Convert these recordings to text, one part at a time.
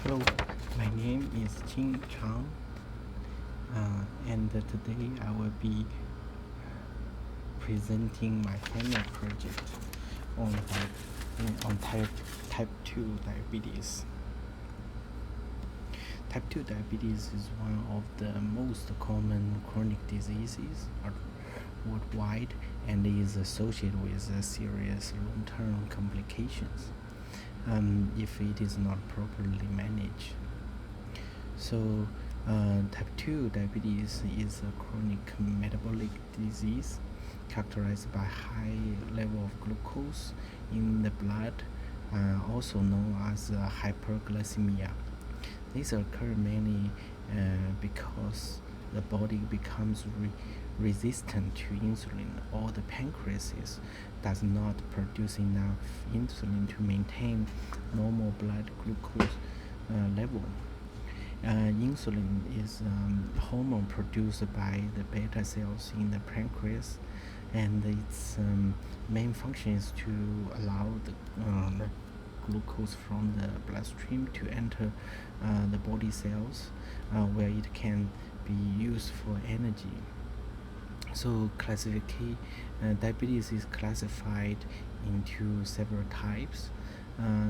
Hello, my name is Jing Chang, and today I will be presenting my final project on type 2 diabetes. Type 2 diabetes is one of the most common chronic diseases worldwide and is associated with serious long-term complications if it is not properly managed. So, type 2 diabetes is a chronic metabolic disease characterized by high level of glucose in the blood, also known as hyperglycemia. These occur mainly because the body becomes resistant to insulin, or the pancreas does not produce enough insulin to maintain normal blood glucose level. Insulin is a hormone produced by the beta cells in the pancreas, and its main function is to allow the glucose from the bloodstream to enter the body cells where it can be used for energy. So diabetes is classified into several types.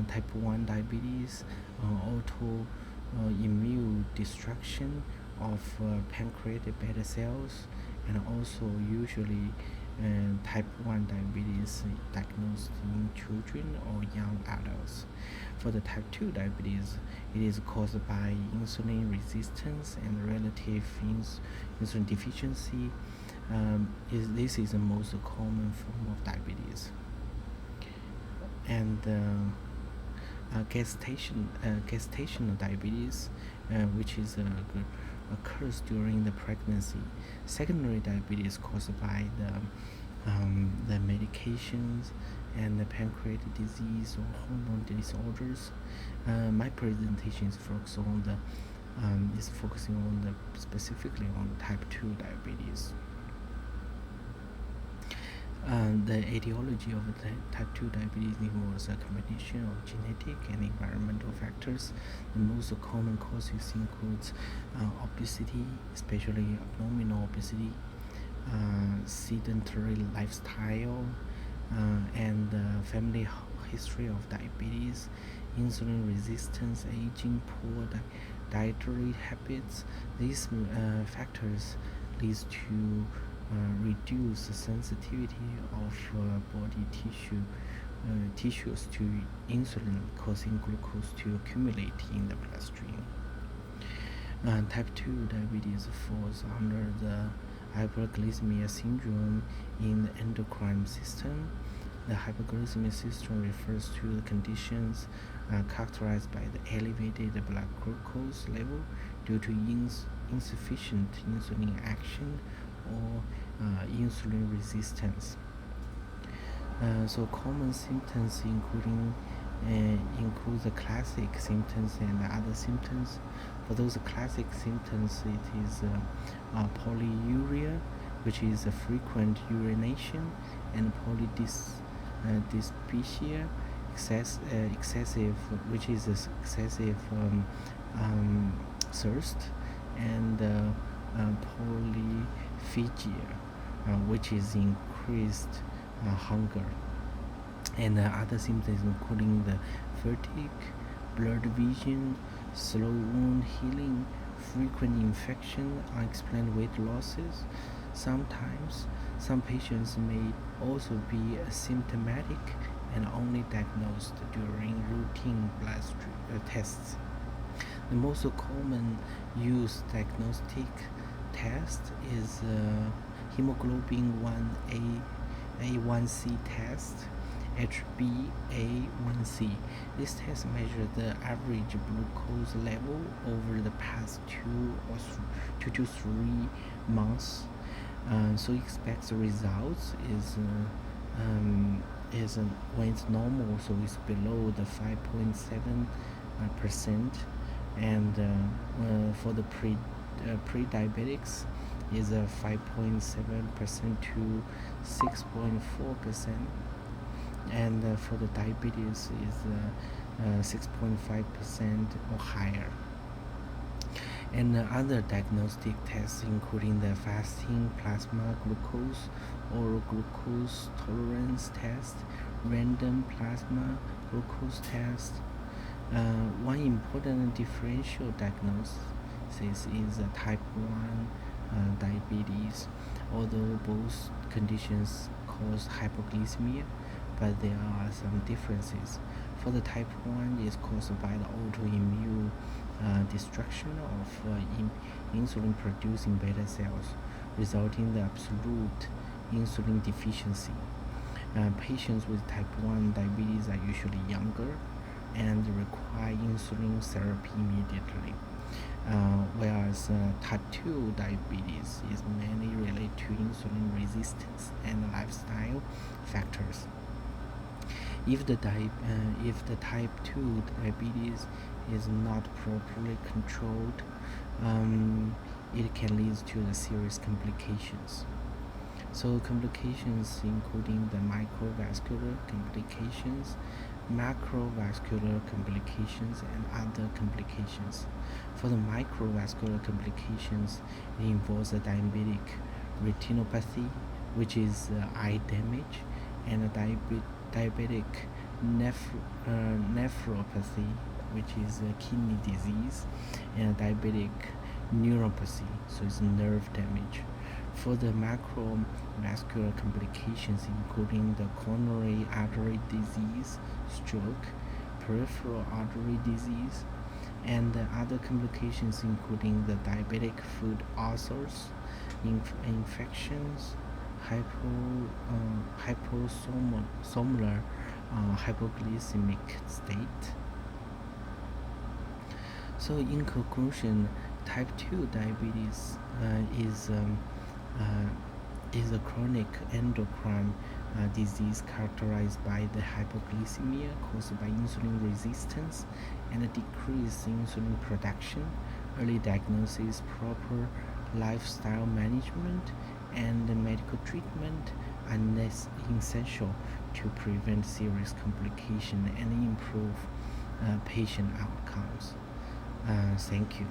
Type 1 diabetes, autoimmune destruction of pancreatic beta cells, and also usually type 1 diabetes diagnosed in children or young adults. For the type 2 diabetes, it is caused by insulin resistance and relative insulin deficiency. This is the most common form of diabetes. And gestational diabetes, which occurs during the pregnancy. Secondary diabetes caused by the medications and the pancreatic disease or hormone disorders. My presentation is focusing on specifically on type 2 diabetes. The etiology of the type 2 diabetes involves a combination of genetic and environmental factors. The most common causes include obesity, especially abdominal obesity, sedentary lifestyle, and family history of diabetes, insulin resistance, aging, poor dietary habits. These factors lead to reduce the sensitivity of body tissues to insulin, causing glucose to accumulate in the bloodstream. Type 2 diabetes falls under the hyperglycemia syndrome in the endocrine system. The hyperglycemia syndrome refers to the conditions characterized by the elevated blood glucose level due to insufficient insulin action or insulin resistance. So common symptoms include the classic symptoms and other symptoms. For those classic symptoms, it is polyuria, which is a frequent urination, and polydyspesia, excessive, which is excessive thirst, and polyphagia, which is increased hunger, and other symptoms including the fatigue, blurred vision, slow wound healing, frequent infection, unexplained weight losses. Sometimes some patients may also be asymptomatic and only diagnosed during routine blood tests. The most common used diagnostic test is hemoglobin A1C test, HbA1c. This test measures the average glucose level over the past 2 to 3 months. So expects the results is when it's normal, so it's below the 5.7%, and for the pre-diabetics is 5.7% to 6.4%, and for the diabetes is 6.5% or higher. And other diagnostic tests including the fasting plasma glucose or glucose tolerance test, random plasma glucose test. One important differential diagnosis is type 1 diabetes, although both conditions cause hypoglycemia, but there are some differences. For the type 1 is caused by the autoimmune destruction of insulin producing beta cells, resulting in the absolute insulin deficiency. Patients with type 1 diabetes are usually younger and require insulin therapy immediately. Whereas type 2 diabetes is mainly related to insulin resistance and lifestyle factors. If the type 2 diabetes is not properly controlled, it can lead to the serious complications. So complications including the microvascular complications, macrovascular complications, and other complications. For the microvascular complications, it involves a diabetic retinopathy, which is eye damage, and a diabetic nephropathy, which is kidney disease, and a diabetic neuropathy, so it's nerve damage. For the macrovascular complications including the coronary artery disease, stroke, peripheral artery disease, and other complications including the diabetic foot ulcers, infections, hyposomal hypoglycemic state. So in conclusion, type 2 diabetes is a chronic endocrine disease characterized by the hypoglycemia caused by insulin resistance and a decreased insulin production. Early diagnosis, proper lifestyle management, and medical treatment are essential to prevent serious complications and improve patient outcomes. Thank you.